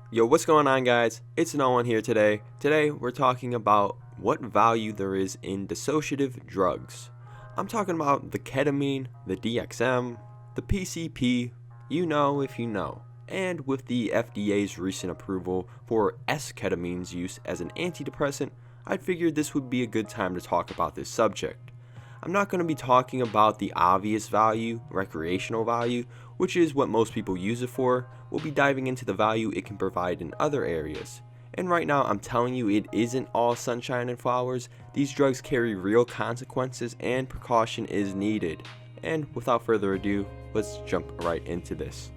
Yo, what's going on, guys? It's No One here today. Today, we're talking about what value there is in dissociative drugs. I'm talking about the ketamine, the DXM, the PCP, you know if you know. And with the FDA's recent approval for S-ketamine's use as an antidepressant, I figured this would be a good time to talk about this subject. I'm not going to be talking about the obvious value, recreational value, which is what most people use it for. We'll be diving into the value it can provide in other areas. And right now, I'm telling you, it isn't all sunshine and flowers. These drugs carry real consequences and precaution is needed. And without further ado, let's jump right into this.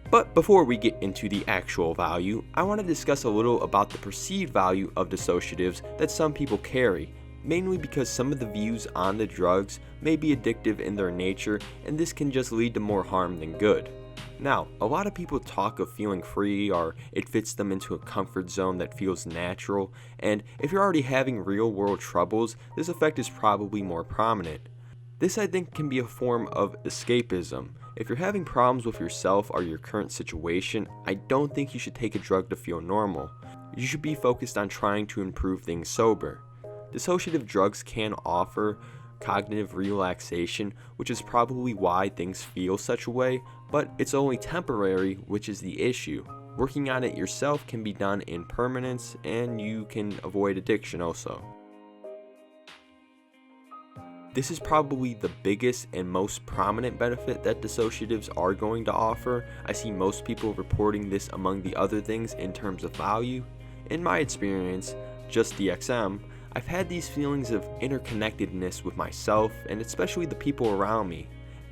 But before we get into the actual value, I want to discuss a little about the perceived value of dissociatives that some people carry, mainly because some of the views on the drugs may be addictive in their nature, and this can just lead to more harm than good. Now, a lot of people talk of feeling free, or it fits them into a comfort zone that feels natural, and if you're already having real world troubles, this effect is probably more prominent. This, I think, can be a form of escapism. If you're having problems with yourself or your current situation, I don't think you should take a drug to feel normal. You should be focused on trying to improve things sober. Dissociative drugs can offer cognitive relaxation, which is probably why things feel such a way, but it's only temporary, which is the issue. Working on it yourself can be done in permanence, and you can avoid addiction also. This is probably the biggest and most prominent benefit that dissociatives are going to offer. I see most people reporting this among the other things in terms of value. In my experience, just DXM, I've had these feelings of interconnectedness with myself and especially the people around me.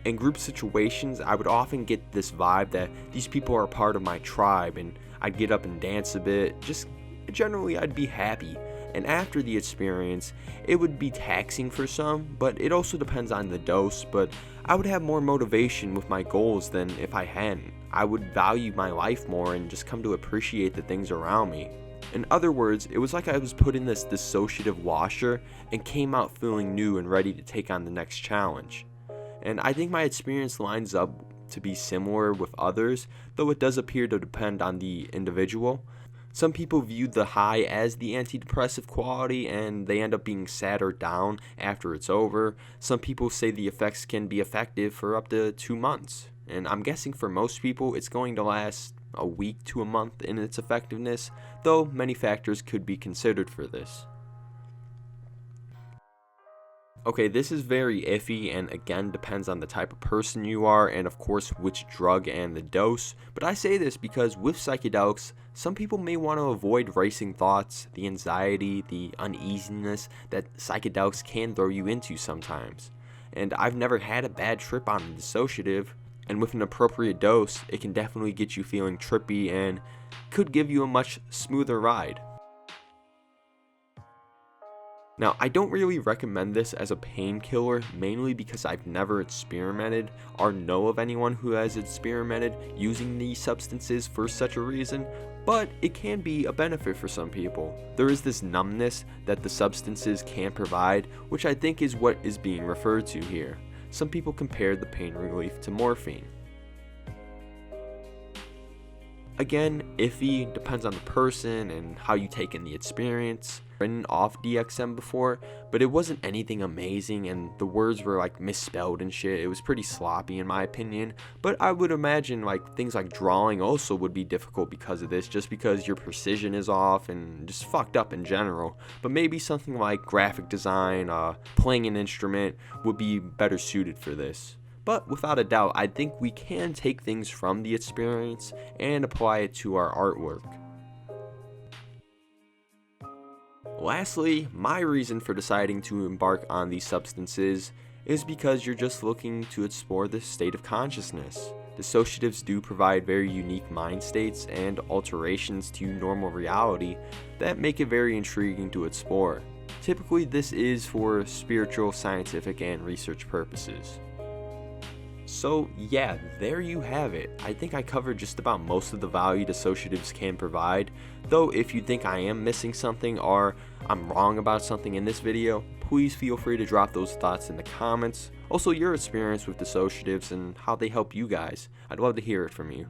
In group situations, I would often get this vibe that these people are a part of my tribe, and I'd get up and dance a bit. Just generally, I'd be happy. And after the experience, it would be taxing for some, but it also depends on the dose, but I would have more motivation with my goals than if I hadn't. I would value my life more and just come to appreciate the things around me. In other words, it was like I was put in this dissociative washer and came out feeling new and ready to take on the next challenge. And I think my experience lines up to be similar with others, though it does appear to depend on the individual. Some people view the high as the antidepressive quality and they end up being sad or down after it's over. Some people say the effects can be effective for up to 2 months. And I'm guessing for most people it's going to last a week to a month in its effectiveness, though many factors could be considered for this. Okay, this is very iffy and again depends on the type of person you are and of course which drug and the dose, but I say this because with psychedelics, some people may want to avoid racing thoughts, the anxiety, the uneasiness that psychedelics can throw you into sometimes. And I've never had a bad trip on a dissociative, and with an appropriate dose, it can definitely get you feeling trippy and could give you a much smoother ride. Now, I don't really recommend this as a painkiller, mainly because I've never experimented or know of anyone who has experimented using these substances for such a reason, but it can be a benefit for some people. There is this numbness that the substances can provide, which I think is what is being referred to here. Some people compare the pain relief to morphine. Again, iffy, depends on the person and how you take in the experience. Written off DXM before, but it wasn't anything amazing and the words were like misspelled and shit. It was pretty sloppy in my opinion, but I would imagine like things like drawing also would be difficult because of this, just because your precision is off and just fucked up in general. But maybe something like graphic design, playing an instrument would be better suited for this. But without a doubt, I think we can take things from the experience and apply it to our artwork. Lastly, my reason for deciding to embark on these substances is because you're just looking to explore the state of consciousness. Dissociatives do provide very unique mind states and alterations to normal reality that make it very intriguing to explore. Typically, this is for spiritual, scientific, and research purposes. So yeah, there you have it. I think I covered just about most of the value dissociatives can provide, though if you think I am missing something or I'm wrong about something in this video, please feel free to drop those thoughts in the comments. Also your experience with dissociatives and how they help you guys. I'd love to hear it from you.